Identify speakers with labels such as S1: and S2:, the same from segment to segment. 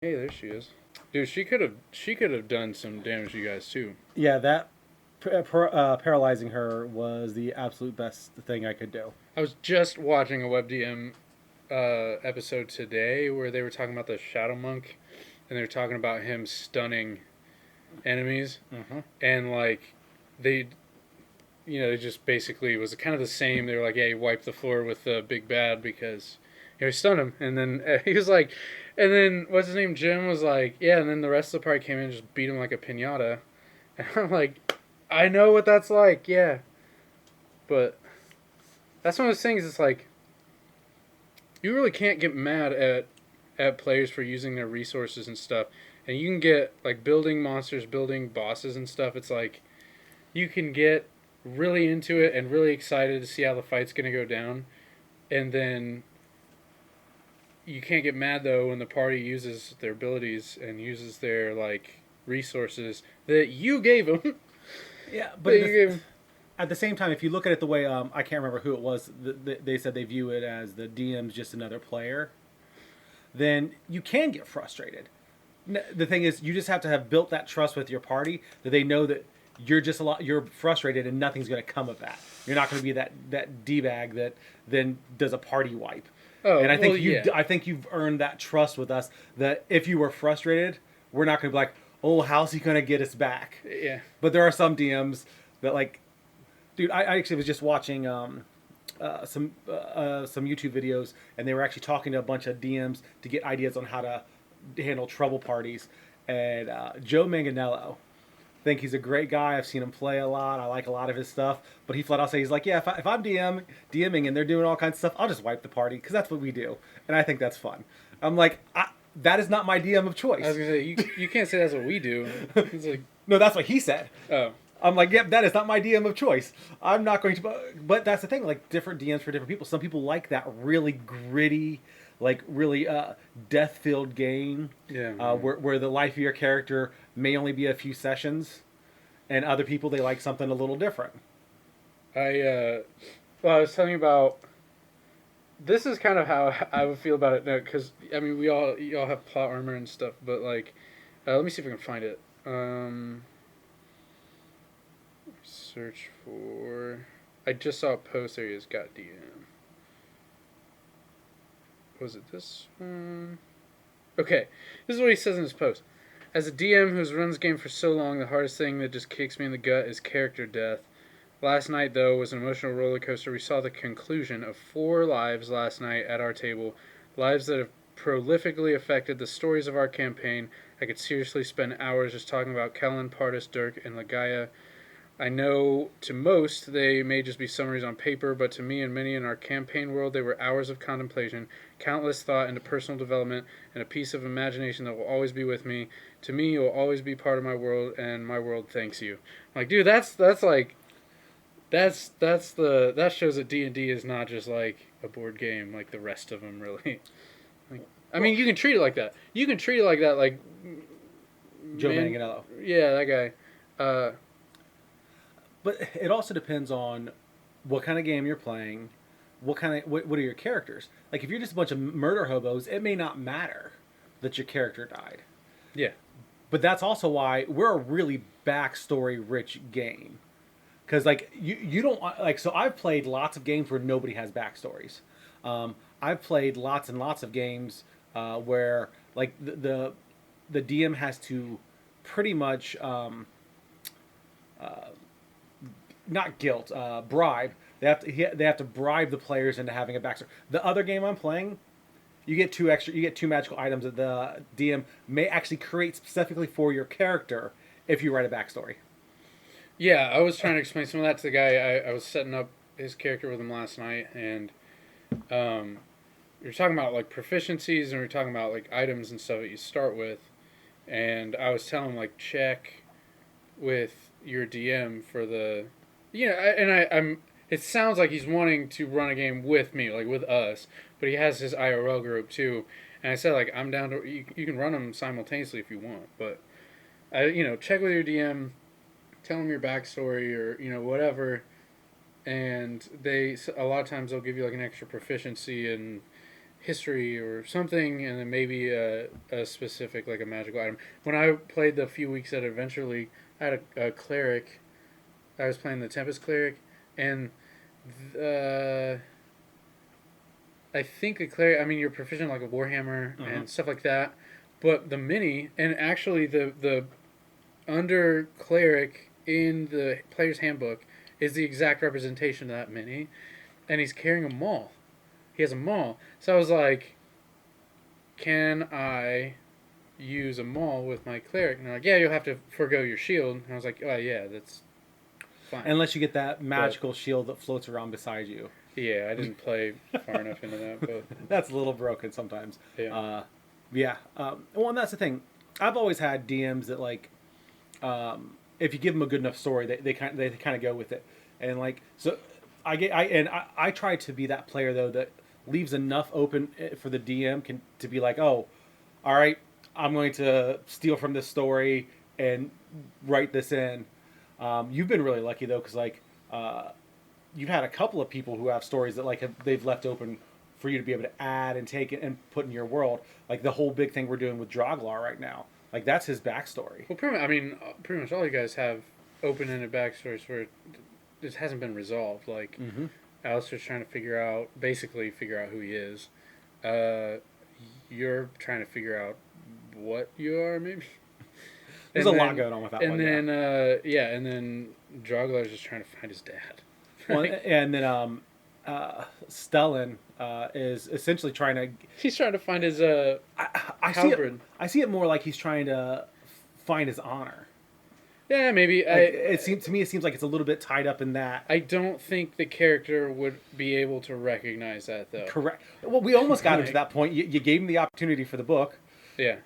S1: Hey, there she is. Dude, she could have done some damage to you guys too.
S2: Yeah, that paralyzing her was the absolute best thing I could do.
S1: I was just watching a WebDM episode today where they were talking about the Shadow Monk, and they were talking about him stunning enemies,
S2: Mm-hmm.
S1: and like they, it just basically was kind of the same. They were like, yeah, he wiped the floor with the big bad because he stunned him, and then he was like, and then what's his name? Jim was like, yeah, and then the rest of the party came in and just beat him like a pinata, and I'm like, I know what that's like, yeah. But that's one of those things. It's like you really can't get mad at players for using their resources and stuff, and you can get like building monsters, building bosses and stuff. It's like you can get really into it and really excited to see how the fight's gonna go down, and then you can't get mad though when the party uses their abilities and uses their like resources that you gave them.
S2: Yeah, but
S1: that you gave 'em.
S2: at the same time, if you look at it the way I can't remember who it was, they said they view it as the DM's just another player. Then you can get frustrated. The thing is, you just have to have built that trust with your party that they know that you're frustrated and nothing's going to come of that. You're not going to be that d bag that then does a party wipe.
S1: Oh
S2: And
S1: well, yeah,
S2: I think you've earned that trust with us that if you were frustrated, we're not going to be like, oh, how's he going to get us back?
S1: yeah.
S2: But there are some DMs that like, dude, I actually was just watching some YouTube videos, and they were actually talking to a bunch of DMs to get ideas on how to handle trouble parties. And Joe Manganiello, I think he's a great guy. I've seen him play a lot. I like a lot of his stuff. But he flat out says he's like, yeah, if I'm DMing and they're doing all kinds of stuff, I'll just wipe the party because that's what we do, and I think that's fun. I'm like, that is not my DM of
S1: I was
S2: choice.
S1: gonna say you can't say that's what we do. It's like,
S2: No, that's what he said.
S1: oh
S2: I'm like, yep, that is not my DM of choice. I'm not going to. But that's the thing. Like different DMs for different people. Some people like that really gritty, like really death-filled game,
S1: yeah.
S2: where the life of your character may only be a few sessions, and other people they like something a little different.
S1: Well, I was telling you about. This is kind of how I would feel about it now, because I mean, y'all have plot armor and stuff, but like, let me see if I can find it. Search for. I just saw a post there. He has got DM. Was it this one? Okay, this is what he says in his post. As a DM who's run this game for so long, the hardest thing that just kicks me in the gut is character death. Last night, though, was an emotional roller coaster. We saw the conclusion of 4 lives last night at our table, lives that have prolifically affected the stories of our campaign. I could seriously spend hours just talking about Kellen, Pardis, Dirk, and Lagaya. I know to most they may just be summaries on paper, but to me and many in our campaign world, they were hours of contemplation, countless thought into personal development, and a piece of imagination that will always be with me. To me, you will always be part of my world, and my world thanks you. I'm like, dude, that's like that shows that D&D is not just like a board game like the rest of them really. Like, I
S2: Well,
S1: mean, you can treat it like that. You can treat it like that, like
S2: Joe
S1: man,
S2: Manganiello.
S1: yeah, that guy.
S2: But it also depends on what kind of game you're playing, what are your characters. Like if you're just a bunch of murder hobos, it may not matter that your character died.
S1: Yeah,
S2: But that's also why we're a really backstory rich game. Because like you don't like so I've played lots of games where nobody has backstories. I've played lots and lots of games where like the DM has to pretty much not guilt, bribe. They have to bribe the players into having a backstory. The other game I'm playing, you get two magical items that the DM may actually create specifically for your character if you write a backstory.
S1: yeah. I was trying to explain some of that to the guy. I was setting up his character with him last night, and um, we were talking about like proficiencies, and we were talking about like items and stuff that you start with. And I was telling him like check with your DM for the, I'm. It sounds like he's wanting to run a game with me, like with us, but he has his IRL group too. And I said like I'm down to you can run them simultaneously if you want, but check with your DM, tell him your backstory or whatever, and they a lot of times they'll give you like an extra proficiency and history or something, and then maybe a specific, like a magical item. When I played the few weeks at Adventure League, I had a cleric. I was playing the Tempest cleric, and uh, I think the cleric. I mean, you're proficient like a Warhammer
S2: Mm-hmm.
S1: and stuff like that. But the mini, and actually the under cleric in the player's handbook is the exact representation of that mini, and he's carrying a maul. He has a maul. So I was like, can I use a maul with my cleric? And they're like, yeah, you'll have to forego your shield. And I was like, oh yeah, that's fine.
S2: Unless you get that
S1: But
S2: magical shield that floats around beside you.
S1: yeah, I didn't play far enough into that. But
S2: That's a little broken sometimes.
S1: yeah,
S2: Yeah. Well, and that's the thing. I've always had DMs that like, if you give them a good enough story, they kind of go with it, and like so, I try to be that player though that leaves enough open for the DM to be like, oh, all right, I'm going to steal from this story and write this in. You've been really lucky though, because like you've had a couple of people who have stories that they've left open for you to be able to add and take it and put in your world. Like the whole big thing we're doing with Droglar right now. Like that's his backstory.
S1: well, I mean, pretty much all you guys have open-ended backstories where it hasn't been resolved. Like
S2: Mm-hmm.
S1: Alistair's trying to basically figure out who he is. Uh, you're trying to figure out what you are, maybe.
S2: There's
S1: And
S2: a lot
S1: then-
S2: going on with that
S1: And
S2: one.
S1: then, and then Droglar's just trying to find his dad.
S2: Well, and then Stellan is essentially trying to.
S1: He's trying to find his
S2: I see it.
S1: halberd.
S2: I see it more like he's trying to find his honor.
S1: Yeah, maybe.
S2: Like, it seems to me. It seems like it's a little bit tied up in that.
S1: I don't think the character would be able to recognize that, though.
S2: Correct. Well, we almost got him to
S1: Like-
S2: that point. You gave him the opportunity for the book.
S1: Yeah.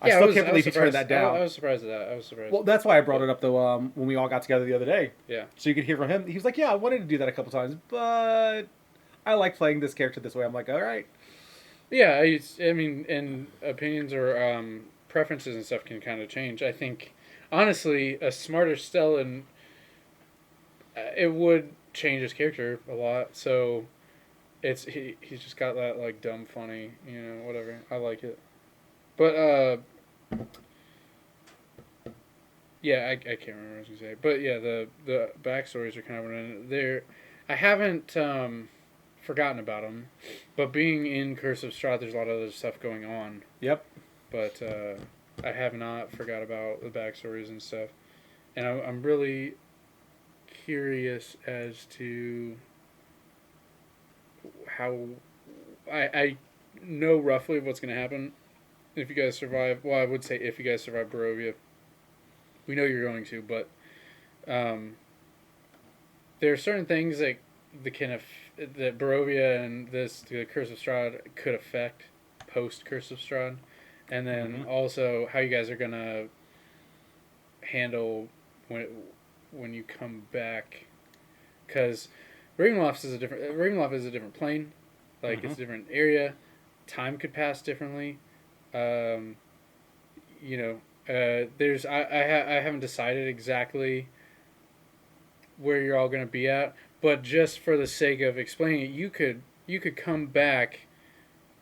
S2: I still can't believe he turned that down.
S1: I was surprised at that. I was surprised.
S2: Well, that's why I brought it up though. When we all got together the other day,
S1: Yeah.
S2: so you could hear from him. He was like, "Yeah, I wanted to do that a couple times, but I like playing this character this way." I'm like, "All right."
S1: Yeah, I mean, and opinions or preferences and stuff can kind of change. I think, honestly, a smarter Stellan, it would change his character a lot. So, he's just got that like dumb, funny, whatever. I like it, but yeah, I can't remember what I was gonna say. But yeah, the backstories are kind of running there. I haven't forgotten about them, but being in Curse of Strahd, there's a lot of other stuff going on.
S2: Yep.
S1: But I have not forgot about the backstories and stuff, and I'm really curious as to how I know roughly what's going to happen if you guys survive. Well, I would say if you guys survive Barovia, we know you're going to, but there are certain things that that Barovia and the Curse of Strahd could affect post Curse of Strahd, and then also how you guys are gonna handle when you come back, because Ravenloft is a different plane, like it's a different area. Time could pass differently. There's I haven't decided exactly where you're all gonna be at, but just for the sake of explaining it, you could come back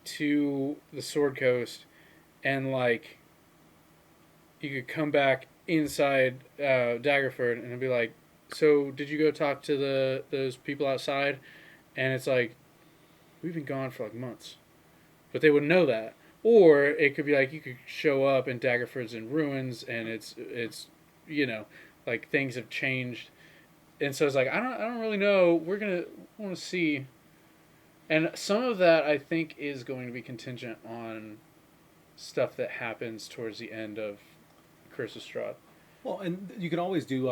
S1: to the Sword Coast, and like you could come back inside Daggerford, and it'd be like, so did you go talk to those people outside? And it's like, we've been gone for like months, but they wouldn't know that. Or it could be like you could show up and Daggerford's in ruins, and it's like things have changed, and so it's like I don't really know. We're gonna want to see, and some of that I think is going to be contingent on stuff that happens towards the end of Curse of Strahd.
S2: Well, and you can always do.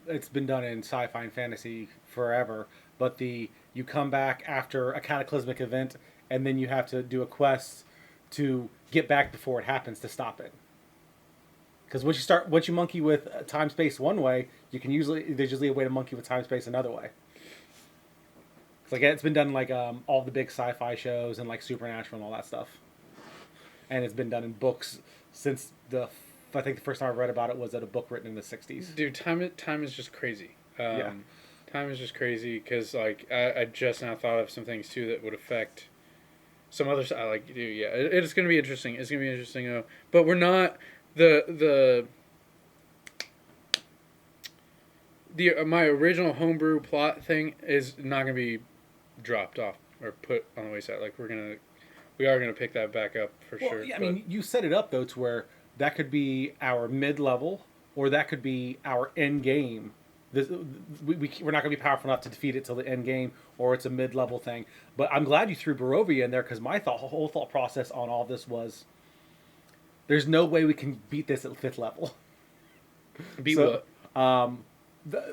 S2: It's been done in sci-fi and fantasy forever, but you come back after a cataclysmic event, and then you have to do a quest to get back before it happens to stop it. Because once you monkey with time space one way, there's usually a way to monkey with time space another way. It's like it's been done like all the big sci-fi shows and like Supernatural and all that stuff, and it's been done in books since I think the first time I read about it was at a book written in the '60s.
S1: Dude, time is just crazy.
S2: Yeah.
S1: Time is just crazy because like I just now thought of some things too that would affect. some others I like to do. Yeah, it's going to be interesting. It's going to be interesting, but we're not the my original homebrew plot thing is not going to be dropped off or put on the wayside. Like we are gonna pick that back up for
S2: Well,
S1: sure.
S2: yeah, I
S1: But
S2: mean, you set it up though to where that could be our mid level, or that could be our end game. We're not going to be powerful enough to defeat it till the end game, or it's a mid level thing. But I'm glad you threw Barovia in there because my whole thought process on all this was there's no way we can beat this at fifth level.
S1: beat
S2: So,
S1: what?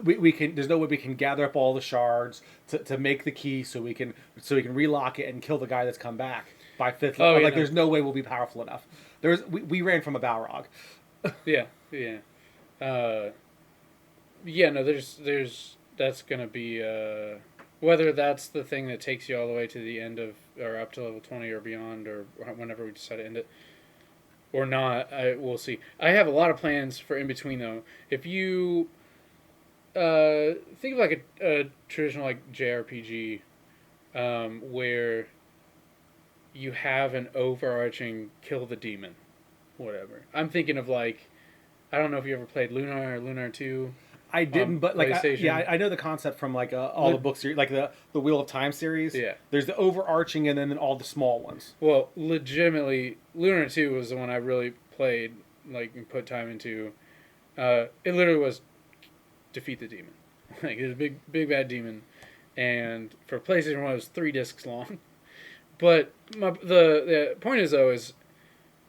S2: we can. There's no way we can gather up all the shards to make the key so we can relock it and kill the guy that's come back by fifth
S1: Oh
S2: level.
S1: yeah,
S2: Like
S1: no.
S2: there's no way we'll be powerful enough. We ran from a Balrog.
S1: Yeah, yeah, uh, yeah. No, there's that's gonna be whether that's the thing that takes you all the way to the end of or up to level 20 or beyond or whenever we decide to end it or not. We'll see. I have a lot of plans for in between though. If you think of like a traditional like JRPG where you have an overarching kill the demon, whatever. I'm thinking of like I don't know if you ever played Lunar or Lunar 2
S2: I
S1: on
S2: didn't, but
S1: PlayStation.
S2: yeah, I know the concept from like all the books, like the Wheel of Time series.
S1: Yeah.
S2: There's the overarching, and then all the small ones.
S1: Well, legitimately, Lunar 2 was the one I really played, like, and put time into. It literally was defeat the demon. Like, it was a big bad demon. And for PlayStation 1, it was 3 discs long. But the point is, though, is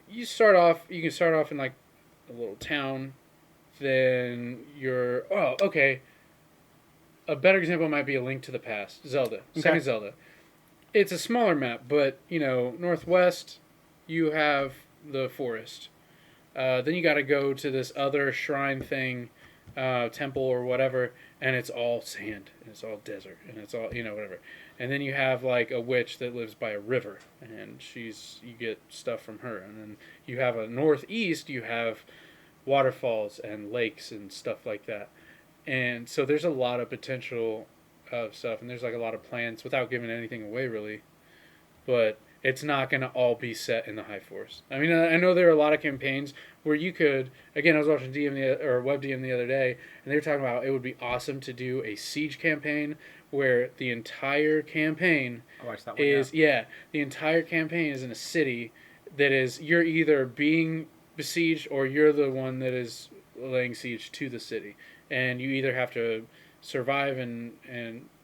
S1: you can start off in, like, a little town. Then you're, oh, okay. A better example might be A Link to the Past. Zelda. Second Zelda. It's a smaller map, but, northwest, you have the forest. Then you got to go to this other shrine thing, temple or whatever, and it's all sand, and it's all desert, and it's all, whatever. And then you have, like, a witch that lives by a river, and you get stuff from her. And then you have a northeast, you have waterfalls and lakes and stuff like that. And so there's a lot of potential stuff, and there's like a lot of plans without giving anything away really. But it's not going to all be set in the High Forest. I mean, I know there are a lot of campaigns where you could. Again, I was watching WebDM the other day, and they were talking about it would be awesome to do a siege campaign where the entire campaign
S2: I watched that one.
S1: the entire campaign is in a city that is you're either being besieged or you're the one that is laying siege to the city, and you either have to survive and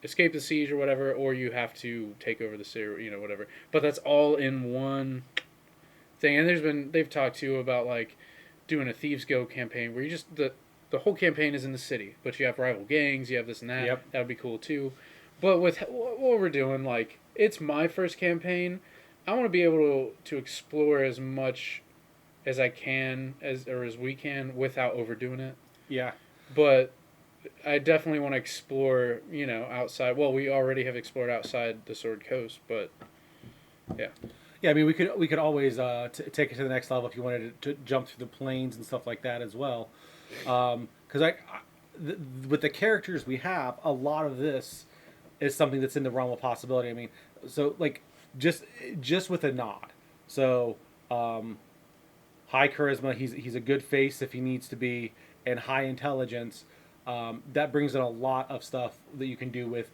S1: escape the siege or whatever, or you have to take over the city, or, whatever. But that's all in one thing. And they've talked too about like doing a Thieves Guild campaign where you just the whole campaign is in the city, but you have rival gangs, you have this and that.
S2: Yep.
S1: That would be cool too. But with what we're doing, like it's my first campaign. I want to be able to explore as much as I can as we can without overdoing it.
S2: Yeah.
S1: But I definitely want to explore, outside. Well, we already have explored outside the Sword Coast, but yeah.
S2: Yeah, I mean, we could always take it to the next level if you wanted to jump through the plains and stuff like that as well. Because with the characters we have, a lot of this is something that's in the realm of possibility. I mean, so like just with a nod. So high charisma, he's a good face if he needs to be, and high intelligence. That brings in a lot of stuff that you can do with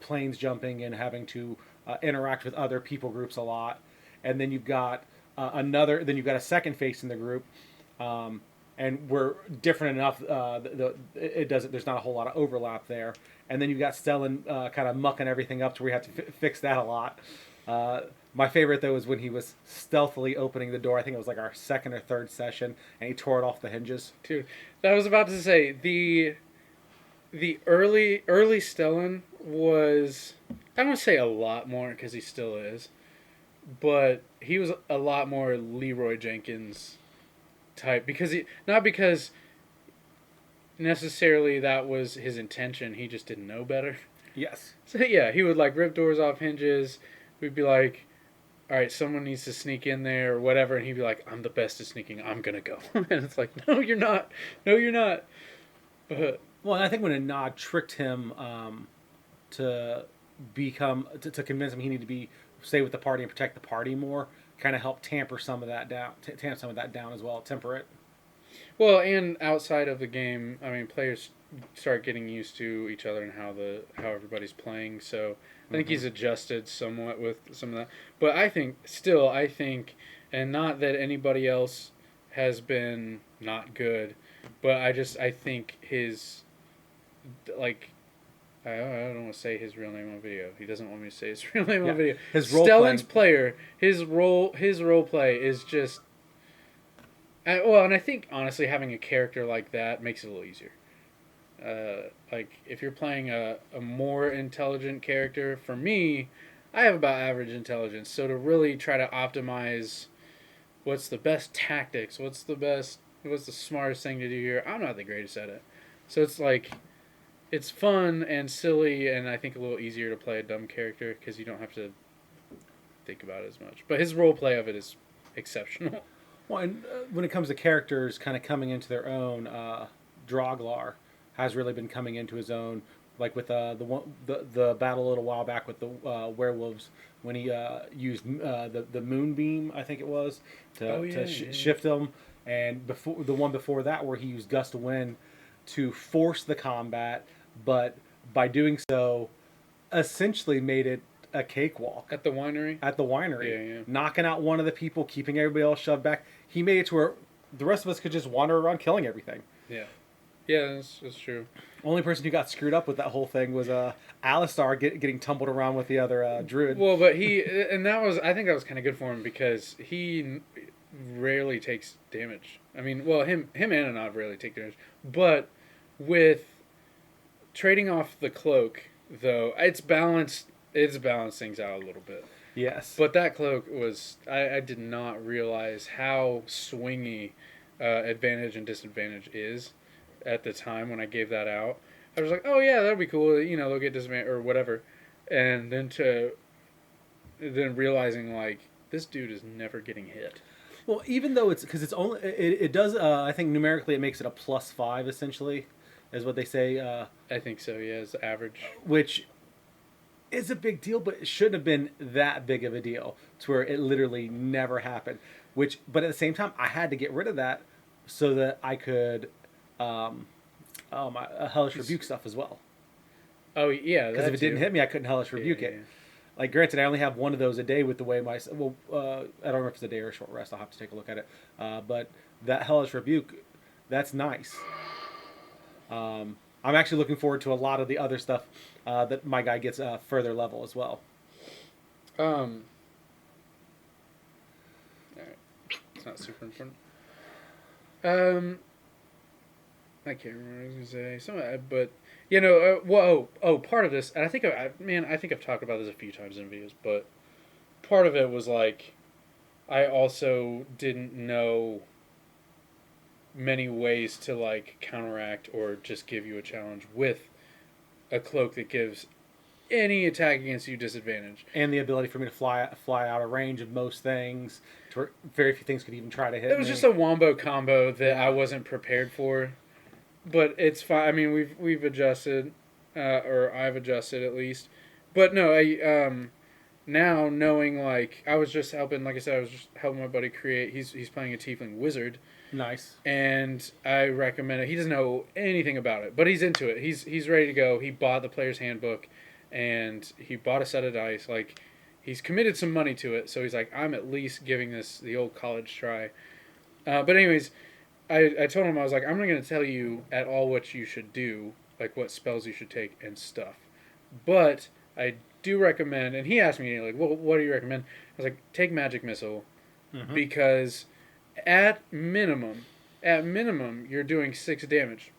S2: planes jumping and having to interact with other people groups a lot. And then you've got then you've got a second face in the group, and we're different enough. It doesn't. There's not a whole lot of overlap there. And then you've got Stellan kind of mucking everything up to where you have to fix that a lot. My favorite though is when he was stealthily opening the door. I think it was like our second or third session, and he tore it off the hinges.
S1: Dude, I was about to say the early Stellan was, I don't want to say a lot more because he still is, but he was a lot more Leroy Jenkins type not because necessarily that was his intention. He just didn't know better.
S2: Yes.
S1: So yeah, he would like rip doors off hinges. We'd be like, all right, someone needs to sneak in there or whatever, and he'd be like, I'm the best at sneaking. I'm gonna go. And it's like, no, you're not. No, you're not. But
S2: Well, and I think when a nod tricked him to convince him he needed to be stay with the party and protect the party more, kind of help tamper some of that down, tamp some of that down as well, temper it.
S1: Well, and outside of the game, I mean, players start getting used to each other and how everybody's playing. So I think he's adjusted somewhat with some of that. But I think, and not that anybody else has been not good, but I think his, like, I don't want to say his real name on video. He doesn't want me to say his real name on video.
S2: His role
S1: Stellan's
S2: playing.
S1: player, his role play is just. Well, and I think honestly having a character like that makes it a little easier. Like if you're playing a more intelligent character, for me, I have about average intelligence. So to really try to optimize what's the best tactics, what's the smartest thing to do here, I'm not the greatest at it. So it's like it's fun and silly, and I think a little easier to play a dumb character because you don't have to think about it as much. But his role play of it is exceptional.
S2: Well, and when it comes to characters kind of coming into their own, Droglar has really been coming into his own. Like with the battle a little while back with the werewolves when he used the moonbeam, I think it was, to shift them, and before the one before that where he used gust of wind to force the combat, but by doing so, essentially made it a cakewalk
S1: At the winery?
S2: at the winery,
S1: Yeah.
S2: knocking out one of the people, keeping everybody else shoved back. He made it to where the rest of us could just wander around killing everything.
S1: Yeah. Yeah, that's true.
S2: Only person who got screwed up with that whole thing was Alistar getting tumbled around with the other druid.
S1: Well, but I think that was kind of good for him because he rarely takes damage. I mean, well, him and Anov rarely take damage, but with trading off the cloak, though, it's balanced things out a little bit.
S2: Yes.
S1: But that cloak was I did not realize how swingy advantage and disadvantage is at the time when I gave that out. I was like, oh yeah, that'll be cool. You know, they'll get disadvantage or whatever, and then realizing like this dude is never getting hit.
S2: Well, even though it's because it's only it does I think numerically it makes it a +5 essentially, is what they say.
S1: I think so. Yeah, it's average.
S2: Which is a big deal, but it shouldn't have been that big of a deal to where it literally never happened. But at the same time, I had to get rid of that so that I could, my hellish rebuke stuff as well.
S1: Oh yeah,
S2: Because if it didn't hit me, I couldn't hellish rebuke it. Like, granted, I only have one of those a day with the way I don't know if it's a day or a short rest. I'll have to take a look at it. But that hellish rebuke, that's nice. I'm actually looking forward to a lot of the other stuff that my guy gets further level as well.
S1: All right. It's not super important. I can't remember what I was gonna say. But you know, part of this, and I think I've talked about this a few times in videos, but part of it was like, I also didn't know many ways to like counteract or just give you a challenge with a cloak that gives any attack against you disadvantage.
S2: And the ability for me to fly out of range of most things, to where very few things could even try to hit
S1: It was
S2: me.
S1: just a wombo combo that I wasn't prepared for, but it's fine. I mean, we've adjusted, or I've adjusted at least. But no, now knowing like I was just helping, like I said, I was just helping my buddy create. He's playing a tiefling wizard.
S2: Nice.
S1: And I recommend it. He doesn't know anything about it, but he's into it. He's ready to go. He bought the player's handbook, and he bought a set of dice. Like, he's committed some money to it, so he's like, I'm at least giving this the old college try. But anyways, I told him, I was like, I'm not going to tell you at all what you should do, like what spells you should take and stuff. But I do recommend, and he asked me, like, well, what do you recommend? I was like, take Magic Missile, because at minimum, you're doing 6 damage.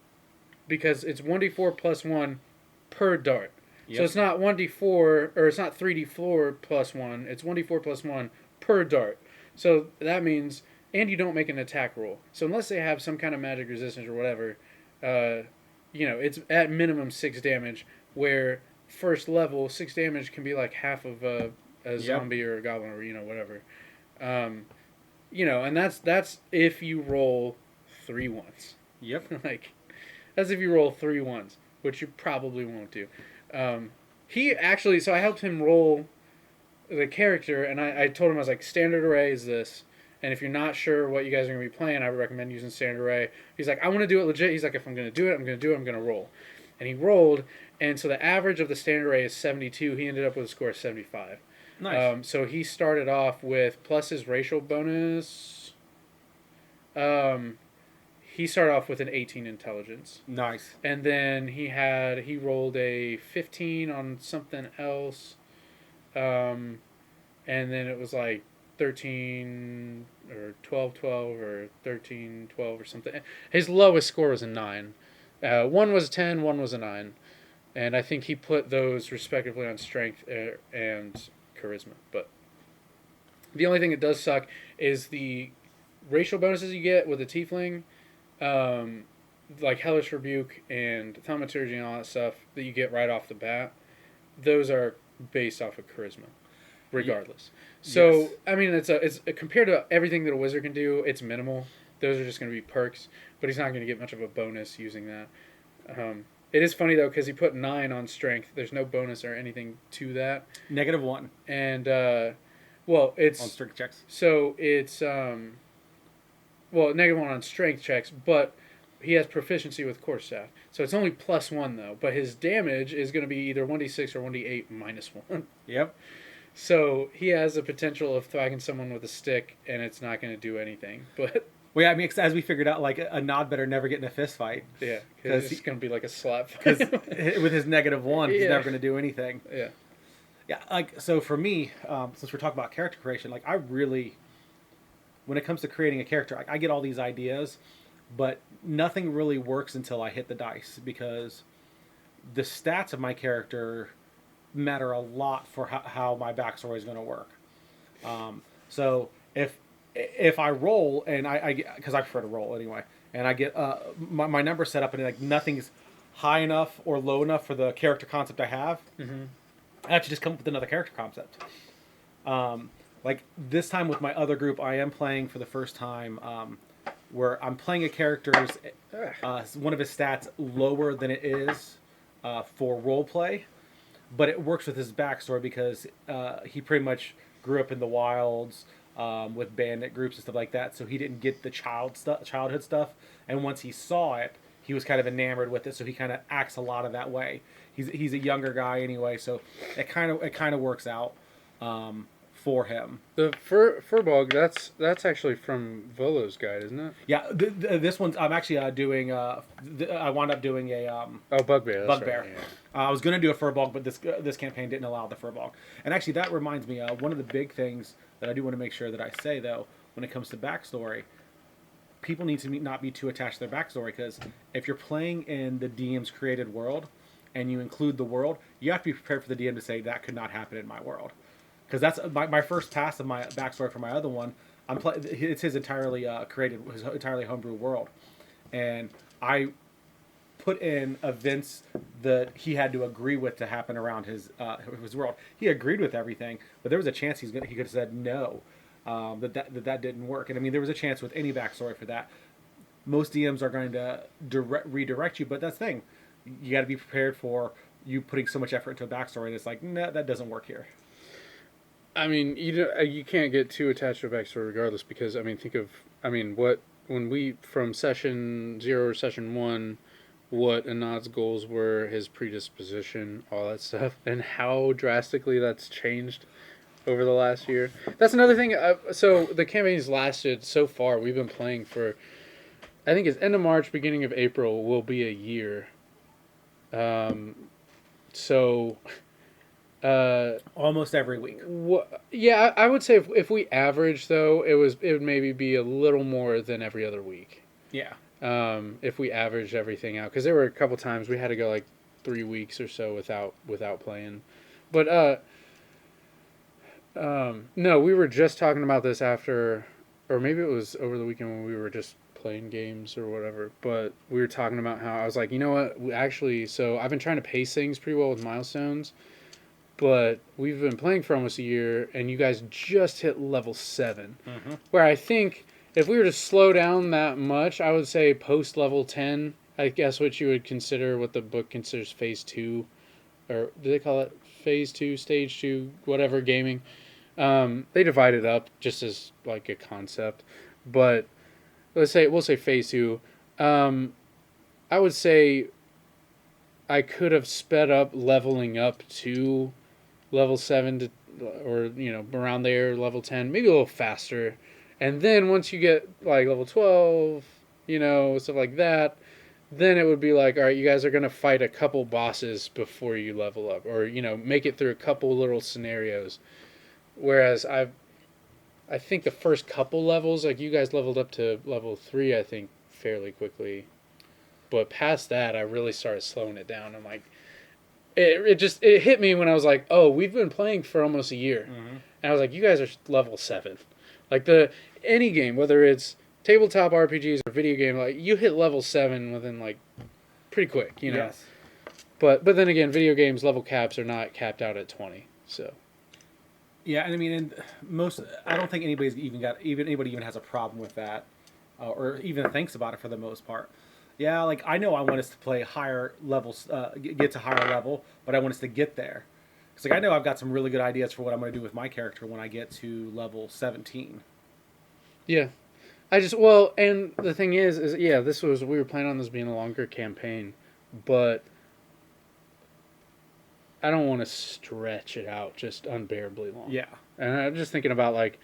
S1: Because it's 1d4 plus 1 per dart. Yep. So it's not 1d4, or it's not 3d4 plus 1, it's 1d4 plus 1 per dart. So that means, and you don't make an attack roll. So unless they have some kind of magic resistance or whatever, it's at minimum 6 damage, where first level, 6 damage can be like half of a zombie or a goblin or, whatever. And that's if you roll 3 ones.
S2: Yep.
S1: Like, that's if you roll 3 ones, which you probably won't do. He actually, so I helped him roll the character, and I told him, I was like, standard array is this, and if you're not sure what you guys are going to be playing, I would recommend using standard array. He's like, I want to do it legit. He's like, if I'm going to do it, I'm going to do it. I'm going to roll. And he rolled, and so the average of the standard array is 72. He ended up with a score of 75.
S2: Nice.
S1: So he started off with, plus his racial bonus, he started off with an 18 intelligence.
S2: Nice.
S1: And then he rolled a 15 on something else. And then it was like 13 or 12 or 13 12 or something. His lowest score was a 9. One was a 10, one was a 9. And I think he put those respectively on strength and charisma. But the only thing that does suck is the racial bonuses you get with a tiefling, like Hellish Rebuke and Thaumaturgy and all that stuff that you get right off the bat. Those are based off of charisma, regardless. So
S2: Yes.
S1: I mean, it's compared to everything that a wizard can do, it's minimal. Those are just going to be perks, but he's not going to get much of a bonus using that. It is funny though because he put 9 on strength. There's no bonus or anything to that.
S2: -1
S1: And well, it's
S2: on strength checks.
S1: So it's -1 on strength checks, but he has proficiency with quarterstaff. So it's only +1 though. But his damage is going to be either 1d6 or 1d8 -1.
S2: Yep.
S1: So he has the potential of thwacking someone with a stick, and it's not going to do anything. But
S2: Well, yeah, I mean, as we figured out, like a nod better never get in a fist fight.
S1: yeah, because it's going to be like a slap.
S2: Because with his -1, he's
S1: Yeah.
S2: never going to do anything.
S1: Yeah.
S2: Yeah, like so for me, since we're talking about character creation, like I really, when it comes to creating a character, like I get all these ideas, but nothing really works until I hit the dice because the stats of my character matter a lot for how my backstory is going to work. So if I roll and I because I prefer to roll anyway, and I get my number set up and like nothing's high enough or low enough for the character concept I have, I have to just come up with another character concept. Like this time with my other group, I am playing for the first time where I'm playing a character's one of his stats lower than it is for role play, but it works with his backstory because he pretty much grew up in the wilds with bandit groups and stuff like that, so he didn't get the childhood stuff. And once he saw it, he was kind of enamored with it, so he kind of acts a lot of that way. He's a younger guy anyway, so it kind of works out for him.
S1: The Furbog, that's actually from Volo's guide, isn't it?
S2: Yeah, this one's I'm actually doing. I wound up doing a
S1: Bugbear. That's
S2: Bugbear.
S1: Right, yeah.
S2: I was going to do a Furbog, but this campaign didn't allow the Furbog. And actually, that reminds me, one of the big things that I do want to make sure that I say, though, when it comes to backstory, people need to not be too attached to their backstory, because if you're playing in the DM's created world, and you include the world, you have to be prepared for the DM to say, that could not happen in my world. Because that's my first pass of my backstory for my other one. It's his entirely created, his entirely homebrew world. And I put in events that he had to agree with to happen around his world. He agreed with everything, but there was a chance he could have said no, that didn't work. And I mean, there was a chance with any backstory for that. Most DMs are going to redirect you, but that's the thing. You got to be prepared for you putting so much effort into a backstory, and it's like, nah, that doesn't work here.
S1: I mean, you can't get too attached to a backstory regardless, because when we from session 0 or session 1, what Anad's goals were, his predisposition, all that stuff, and how drastically that's changed over the last year. That's another thing. So the campaign's lasted so far. We've been playing for, I think it's end of March, beginning of April will be a year.
S2: Almost every week.
S1: Yeah, I would say if we average though, it would maybe be a little more than every other week.
S2: Yeah.
S1: If we averaged everything out, because there were a couple times we had to go like 3 weeks or so without playing, but no, we were just talking about this after, or maybe it was over the weekend when we were just playing games or whatever, but we were talking about how I was like, you know what, so I've been trying to pace things pretty well with milestones, but we've been playing for almost a year, and you guys just hit level 7, where I think if we were to slow down that much, I would say post level 10, I guess what you would consider, what the book considers phase 2, or do they call it phase 2, stage 2, whatever gaming. They divide it up just as like a concept, but we'll say phase 2. Um, I would say I could have sped up leveling up to level 7 to, or around there, level 10, maybe a little faster. And then once you get like level 12, stuff like that, then it would be like, all right, you guys are going to fight a couple bosses before you level up, or make it through a couple little scenarios. Whereas I think the first couple levels, like you guys leveled up to level 3, I think fairly quickly. But past that, I really started slowing it down. I'm like, it hit me when I was like, oh, we've been playing for almost a year, and I was like, you guys are level 7, like any game, whether it's tabletop RPGs or video game, like you hit level 7 within like pretty quick,
S2: Yes.
S1: But then again, video games level caps are not capped out at 20, so.
S2: Yeah, and I mean, I don't think anybody even has a problem with that, or even thinks about it for the most part. Yeah, like I know I want us to play higher levels, get to higher level, but I want us to get there. Because like I know I've got some really good ideas for what I'm going to do with my character when I get to level 17.
S1: Yeah, and the thing is yeah, we were planning on this being a longer campaign, but I don't want to stretch it out just unbearably long.
S2: Yeah.
S1: And I'm just thinking about like,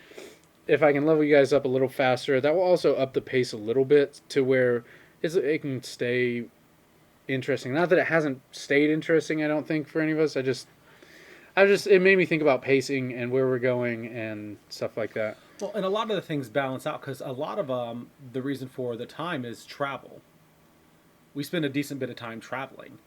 S1: if I can level you guys up a little faster, that will also up the pace a little bit to where it can stay interesting. Not that it hasn't stayed interesting, I don't think, for any of us. It made me think about pacing and where we're going and stuff like that.
S2: Well, and a lot of the things balance out because a lot of the reason for the time is travel. We spend a decent bit of time traveling,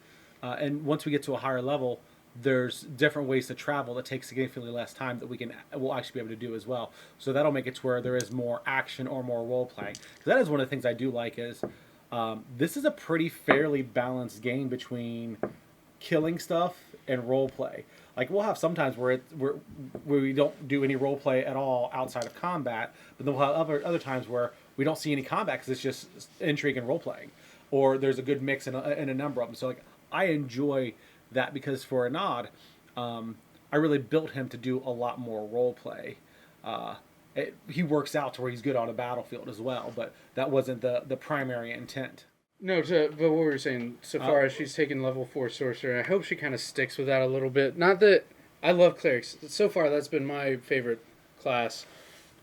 S2: and once we get to a higher level, there's different ways to travel that take significantly less time that we'll actually be able to do as well. So that'll make it to where there is more action or more role playing. Because that is one of the things I do like is this is a pretty fairly balanced game between killing stuff and role play. Like we'll have sometimes where we don't do any role play at all outside of combat, but then we'll have other times where we don't see any combat because it's just intrigue and role playing, or there's a good mix in a number of them. So like I enjoy that because for a nod, I really built him to do a lot more role play. He works out to where he's good on a battlefield as well, but that wasn't the primary intent.
S1: No, but what were you saying? So far as she's taken level 4 sorcerer, I hope she kind of sticks with that a little bit. Not that I love clerics. So far, that's been my favorite class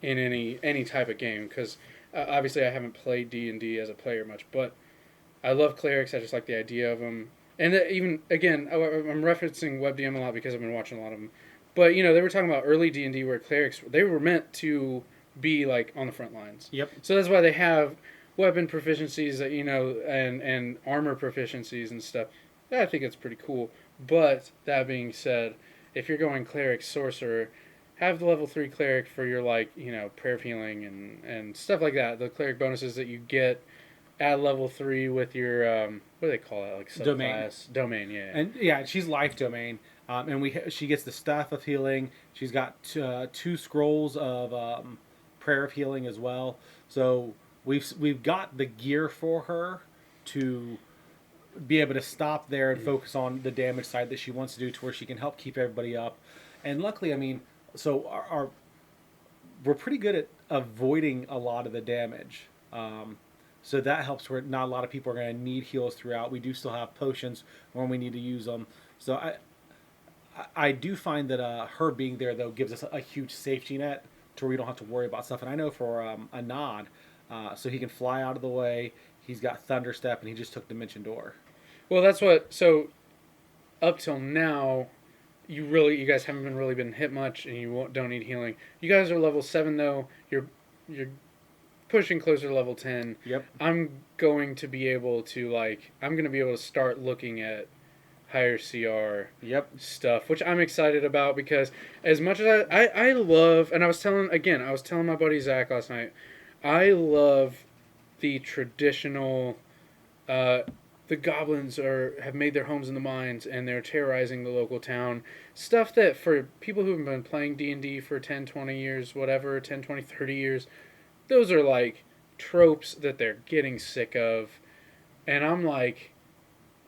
S1: in any type of game because obviously I haven't played D&D as a player much, but I love clerics. I just like the idea of them. And even again, I'm referencing WebDM a lot because I've been watching a lot of them. But they were talking about early D&D where clerics, they were meant to be like on the front lines.
S2: Yep.
S1: So that's why they have weapon proficiencies, and armor proficiencies and stuff. I think it's pretty cool. But that being said, if you're going cleric sorcerer, have the level 3 cleric for your prayer of healing and stuff like that. The cleric bonuses that you get at level 3 with your what do they call it, like subclass domain, yeah.
S2: And yeah, she's life domain, and she gets the staff of healing. She's got 2 scrolls of prayer of healing as well. So we've got the gear for her to be able to stop there and focus on the damage side that she wants to do, to where she can help keep everybody up. And luckily, I mean, so we're pretty good at avoiding a lot of the damage. So that helps where not a lot of people are going to need heals throughout. We do still have potions when we need to use them. So I do find that her being there, though, gives us a huge safety net to where we don't have to worry about stuff. And I know for a nod, so he can fly out of the way. He's got Thunder Step, and he just took Dimension Door.
S1: Well, so up till now, you guys haven't really been hit much, and you don't need healing. You guys are level 7 though. You're pushing closer to level 10.
S2: Yep.
S1: I'm going to be able to start looking at higher CR stuff, which I'm excited about because as much as I love, and I was telling my buddy Zach last night, I love the traditional, the goblins have made their homes in the mines and they're terrorizing the local town. Stuff that for people who've been playing D&D for 10, 20 years, whatever, 10, 20, 30 years, those are tropes that they're getting sick of. And I'm like,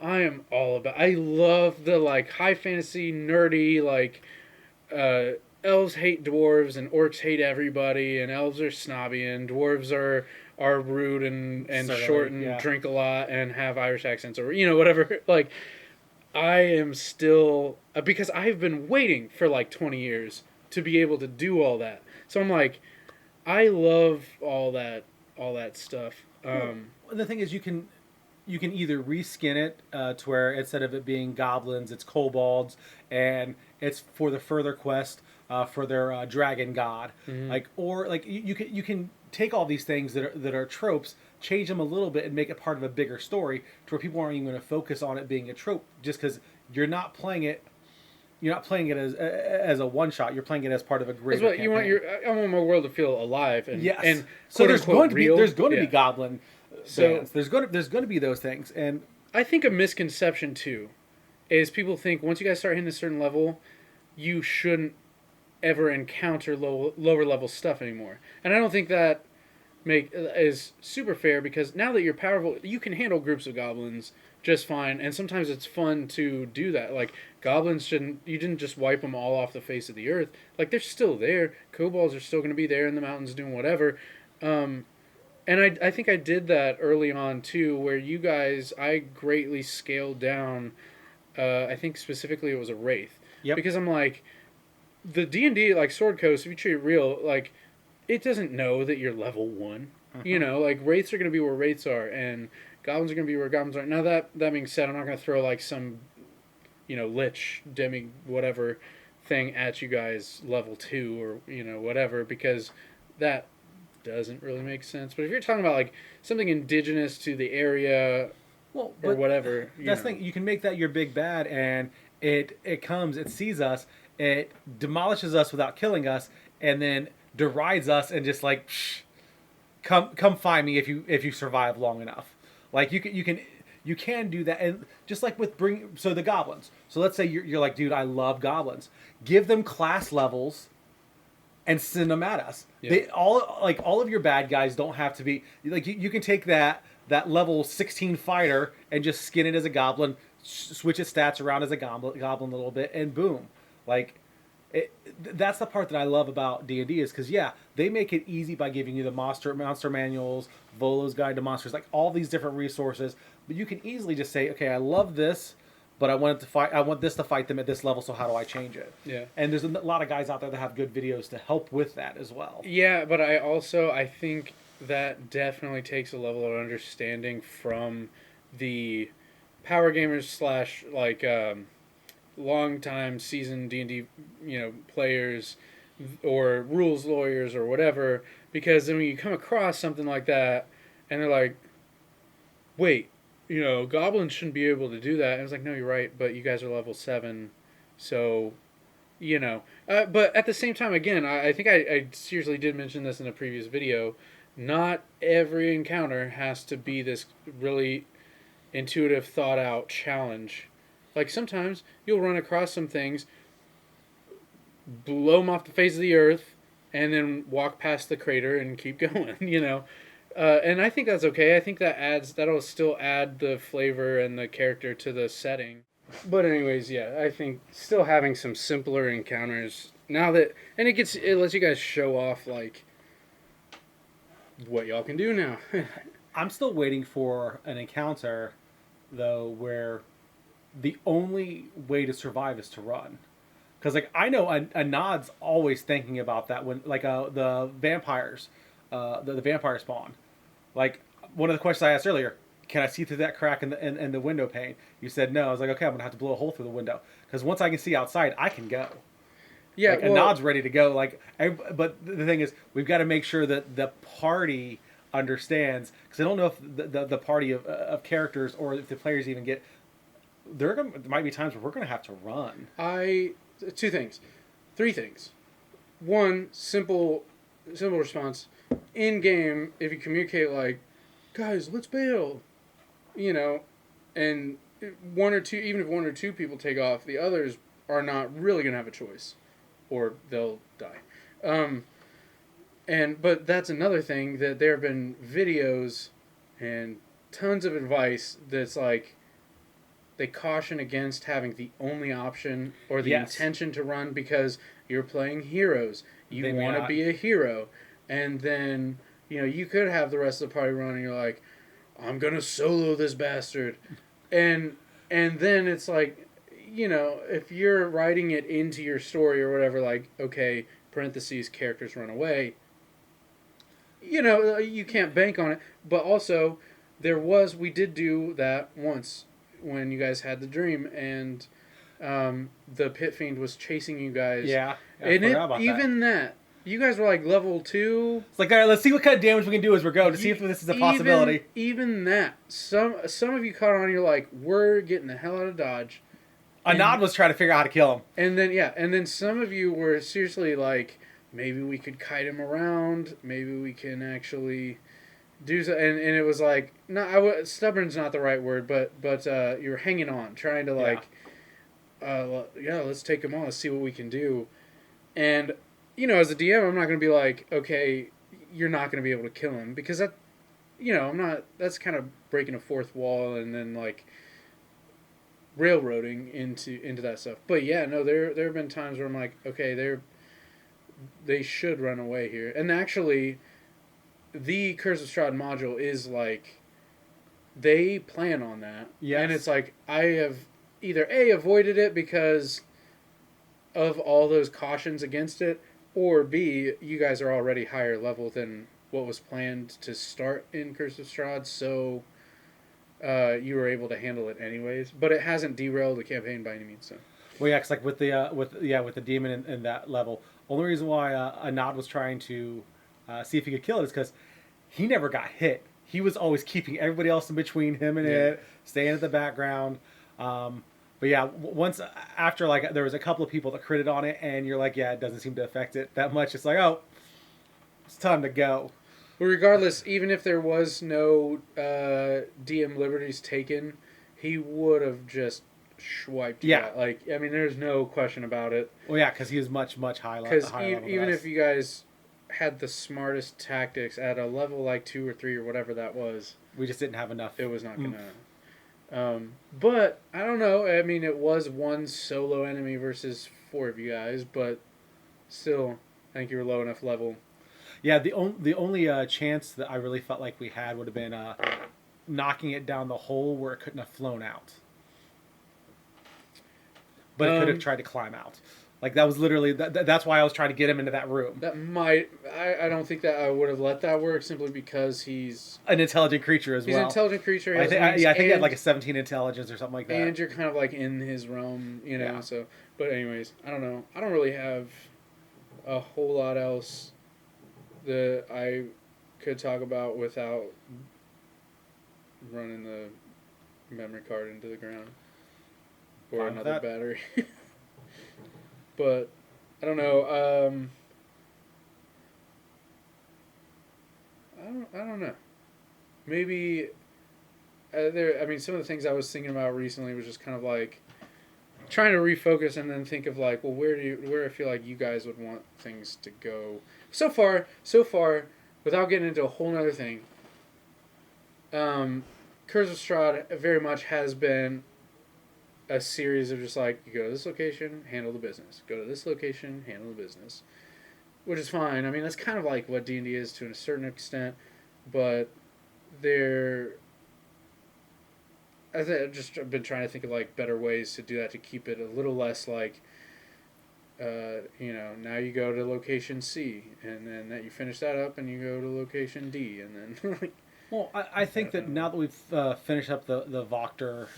S1: I am all about. I love the like high fantasy nerdy like elves hate dwarves and orcs hate everybody and elves are snobby and dwarves are rude and short
S2: Certainly,
S1: and
S2: yeah.
S1: drink a lot and have Irish accents or whatever. Like I am still because I've been waiting for like 20 years to be able to do all that. So I'm like I love all that stuff.
S2: Well, the thing is, you can either reskin it to where instead of it being goblins, it's kobolds, and it's for the further quest for their dragon god.
S1: Mhm.
S2: Like you can take all these things that are tropes, change them a little bit, and make it part of a bigger story to where people aren't even going to focus on it being a trope just because you're not playing it. You're not playing it as a one shot. You're playing it as part of a
S1: That's
S2: greater
S1: what you want
S2: campaign.
S1: I want my world to feel alive
S2: Yes.
S1: and
S2: So
S1: quote unquote real.
S2: there's going to be
S1: Yeah.
S2: goblin
S1: So
S2: bands. There's going to be those things, and
S1: I think a misconception too is people think once you guys start hitting a certain level, you shouldn't ever encounter lower level stuff anymore. And I don't think that make is super fair because now that you're powerful, you can handle groups of goblins just fine. And sometimes it's fun to do that. Like goblins shouldn't you didn't just wipe them all off the face of the earth. Like they're still there. Kobolds are still going to be there in the mountains doing whatever. Um, and I think I did that early on too, where you guys I greatly scaled down. I think specifically it was a wraith
S2: yep.
S1: because I'm like the D&D like Sword Coast. If you treat it real, like it doesn't know that you're level one.
S2: Mm-hmm.
S1: Like wraiths are going to be where wraiths are, and goblins are going to be where goblins are. Now that being said, I'm not going to throw like some lich demi whatever thing at you guys level 2 or whatever because that doesn't really make sense. But if you're talking about like something indigenous to the area
S2: Well,
S1: or
S2: but
S1: whatever,
S2: that's the thing. You can make that your big bad, and it sees us, it demolishes us without killing us, and then derides us and just like, Psh, come find me if you survive long enough. Like you can do that, and just like with the goblins. So let's say you're like, dude, I love goblins. Give them class levels and send them at us.
S1: Yeah.
S2: They all of your bad guys don't have to be like you can take that level 16 fighter and just skin it as a goblin, switch its stats around as a goblin a little bit, and boom, like. That's the part that I love about D&D is because they make it easy by giving you the monster manuals, Volo's Guide to Monsters, like all these different resources. But you can easily just say, okay, I love this, but I want it to fight. I want this to fight them at this level. So how do I change it?
S1: Yeah.
S2: And there's a lot of guys out there that have good videos to help with that as well.
S1: Yeah, but I think that definitely takes a level of understanding from the power gamers slash like long time seasoned D&D players or rules lawyers or whatever, because then when you come across something like that and they're like, wait, goblins shouldn't be able to do that, and I was like, no, you're right, but you guys are level 7, so but at the same time, again, I think I seriously did mention this in a previous video. Not every encounter has to be this really intuitive, thought out challenge. Like sometimes you'll run across some things, blow them off the face of the earth, and then walk past the crater and keep going. And I think that's okay. I think that'll still add the flavor and the character to the setting. But anyways, yeah, I think still having some simpler encounters now that and it lets you guys show off like what y'all can do now.
S2: I'm still waiting for an encounter, though, where the only way to survive is to run. Because like I know a Nod's always thinking about that when like the vampires, the vampire spawn. Like one of the questions I asked earlier, can I see through that crack in the window pane? You said no. I was like, okay, I'm gonna have to blow a hole through the window because once I can see outside, I can go.
S1: Yeah,
S2: Like a Nod's ready to go. But the thing is, we've got to make sure that the party understands because I don't know if the party of characters or if the players even get. There might be times where we're gonna have to run.
S1: Two things, three things. One simple response. In game, if you communicate like, guys, let's bail, and one or two, even if one or two people take off, the others are not really gonna have a choice, or they'll die. But that's another thing that there have been videos and tons of advice that's like they caution against having the only option or the
S2: Yes.
S1: intention to run because you're playing heroes. You
S2: They may
S1: want to
S2: not.
S1: be a hero, and then you could have the rest of the party run, and you're like, I'm gonna solo this bastard, and then it's like, if you're writing it into your story or whatever, like, okay, parentheses, characters run away, you can't bank on it. But also, we did do that once when you guys had the dream, and the pit fiend was chasing you guys.
S2: Yeah, I
S1: And
S2: forgot about that.
S1: even that, you guys were like level 2.
S2: It's like, all right, let's see what kind of damage we can do as we go to see if this is a possibility.
S1: Even that, some of you caught on. You're like, we're getting the hell out of Dodge.
S2: Anand was trying to figure out how to kill him.
S1: And then some of you were seriously like, maybe we could kite him around. Maybe we can actually do so. And it was like, no, stubborn's not the right word, but you were hanging on, trying to like, let's take him on. Let's see what we can do. And as a DM, I'm not going to be like, okay, you're not going to be able to kill him, because that, I'm not. That's kind of breaking a fourth wall and then like railroading into that stuff. But yeah, no, there have been times where I'm like, okay, they should run away here. And actually, the Curse of Strahd module is like, they plan on that.
S2: Yes.
S1: And it's like, I have either avoided it because of all those cautions against it, or B, you guys are already higher level than what was planned to start in Curse of Strahd, so you were able to handle it anyways. But it hasn't derailed the campaign by any means. So.
S2: Well, yeah, 'cause like with the demon in that level, only reason why Anand was trying to see if he could kill it is because he never got hit. He was always keeping everybody else in between him and it, staying at the background. But yeah, once after like there was a couple of people that critted on it, and you're like, yeah, it doesn't seem to affect it that much. It's like, oh, it's time to go.
S1: But regardless, even if there was no DM liberties taken, he would have just swiped you out. Like, I mean, there's no question about it.
S2: Well, yeah, because he was much higher level.
S1: Because even if you guys had the smartest tactics at a level like 2 or 3 or whatever that was,
S2: we just didn't have enough.
S1: It was not gonna. But I don't know. I mean, it was one solo enemy versus 4 of you guys, but still, I think you were low enough level.
S2: Yeah, the only chance that I really felt like we had would have been knocking it down the hole where it couldn't have flown out. But it could have tried to climb out. Like, that was literally... That's why I was trying to get him into that room.
S1: That might... I don't think that I would have let that work, simply because he's...
S2: an intelligent creature as well.
S1: He's an intelligent creature.
S2: I think he had like a 17 intelligence or something like that.
S1: And you're kind of like in his realm,
S2: Yeah.
S1: so... But anyways, I don't know. I don't really have a whole lot else that I could talk about without running the memory card into the ground. Or
S2: Fine with
S1: another
S2: that.
S1: battery. But I don't know. I don't know. Maybe I mean, some of the things I was thinking about recently was just kind of like trying to refocus and then think of like, well, where I feel like you guys would want things to go. So far, without getting into a whole nother thing, Curse of Strahd very much has been a series of just like, you go to this location, handle the business. Go to this location, handle the business. Which is fine. I mean, that's kind of like what D&D is to a certain extent, but I've just been trying to think of like better ways to do that, to keep it a little less like, now you go to location C, and then that you finish that up, and you go to location D, and then like.
S2: Well, I think that now that we've finished up the Voctor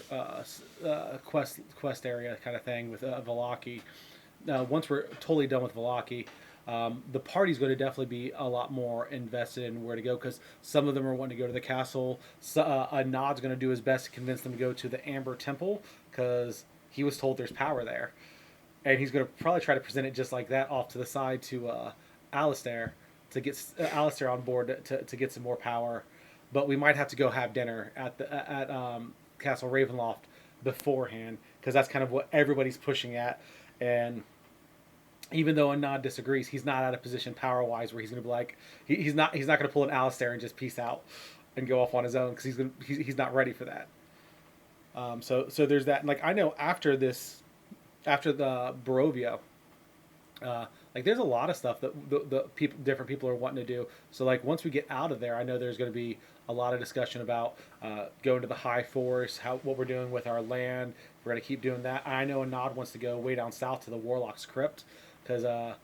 S2: quest area kind of thing with Vallaki, once we're totally done with Vallaki, the party's going to definitely be a lot more invested in where to go, because some of them are wanting to go to the castle. Nod's going to do his best to convince them to go to the Amber Temple, because he was told there's power there. And he's going to probably try to present it just like that off to the side to Alistair, to get Alistair on board to get some more power. But we might have to go have dinner at Castle Ravenloft beforehand, because that's kind of what everybody's pushing at. And even though Anand disagrees, he's not out of position power wise where he's going to be like, he's not going to pull an Alistair and just peace out and go off on his own, because he's not ready for that. So there's that. Like I know after this, after the Barovia, like there's a lot of stuff that the people, different people are wanting to do. So like once we get out of there, I know there's going to be a lot of discussion about going to the high force, how what we're doing with our land. We're going to keep doing that. I know Anod wants to go way down south to the Warlock's Crypt because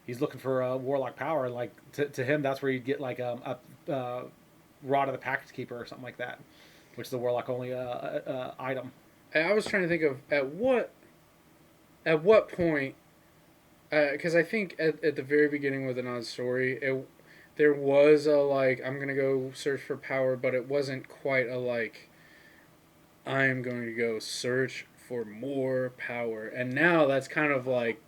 S2: he's looking for Warlock power. And like to him, that's where you get like a Rod of the Pact Keeper or something like that, which is a Warlock only item.
S1: I was trying to think of at what point, because I think at the very beginning with an odd story, there was a like I'm gonna go search for power, but it wasn't quite a like I'm going to go search for more power, and now that's kind of like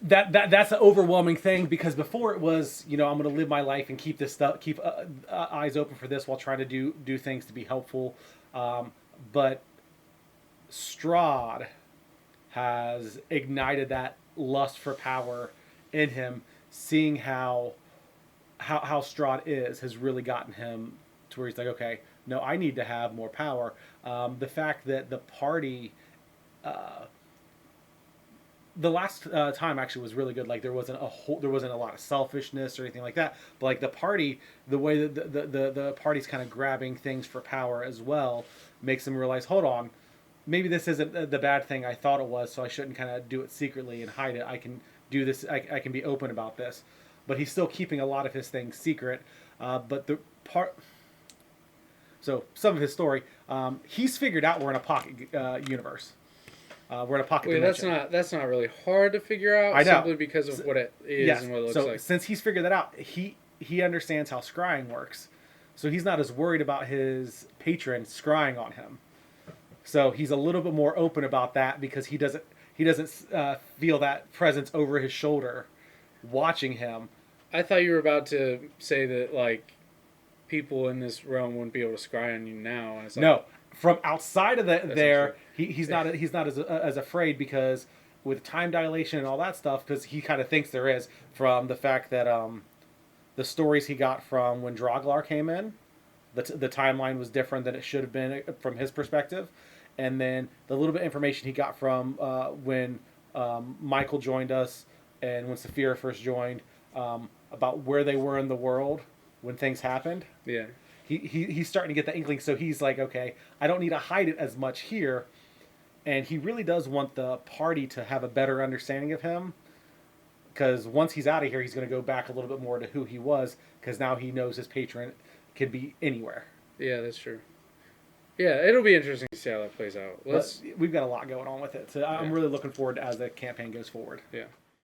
S2: That's an overwhelming thing because before it was, you know, I'm going to live my life and keep this stuff, keep eyes open for this while trying to do things to be helpful. But Strahd has ignited that lust for power in him, seeing how Strahd is has really gotten him to where he's like, okay, no, I need to have more power. The fact that the party uh, the last time actually was really good. Like there wasn't a lot of selfishness or anything like that. But like the party, the way that the party's kind of grabbing things for power as well, makes them realize, hold on, maybe this isn't the bad thing I thought it was. So I shouldn't kind of do it secretly and hide it. I can do this. I can be open about this. But he's still keeping a lot of his things secret. But the part. So some of his story, he's figured out we're in a pocket universe. We're in a pocket
S1: wait,
S2: dimension.
S1: that's not really hard to figure out.
S2: I know.
S1: Simply because of what it is
S2: Yes.
S1: and what it looks
S2: So
S1: like.
S2: since he's figured that out, he understands how scrying works. So he's not as worried about his patron scrying on him. So he's a little bit more open about that because he doesn't feel that presence over his shoulder, watching him.
S1: I thought you were about to say that like people in this realm wouldn't be able to scry on you now. And it's like,
S2: No, from outside of
S1: true.
S2: he's not as afraid because with time dilation and all that stuff, because he kind of thinks there is from the fact that the stories he got from when Droglar came in, the timeline was different than it should have been from his perspective, and then the little bit of information he got from when Michael joined us and when Saphira first joined about where they were in the world when things happened.
S1: yeah.
S2: He's starting to get the inkling, so he's like, okay, I don't need to hide it as much here, and he really does want the party to have a better understanding of him, because once he's out of here, he's going to go back a little bit more to who he was, because now he knows his patron could be anywhere.
S1: Yeah, that's true. Yeah, it'll be interesting to see how that plays out.
S2: But we've got a lot going on with it, so I'm
S1: Yeah.
S2: really looking forward to as the campaign goes forward.
S1: Yeah.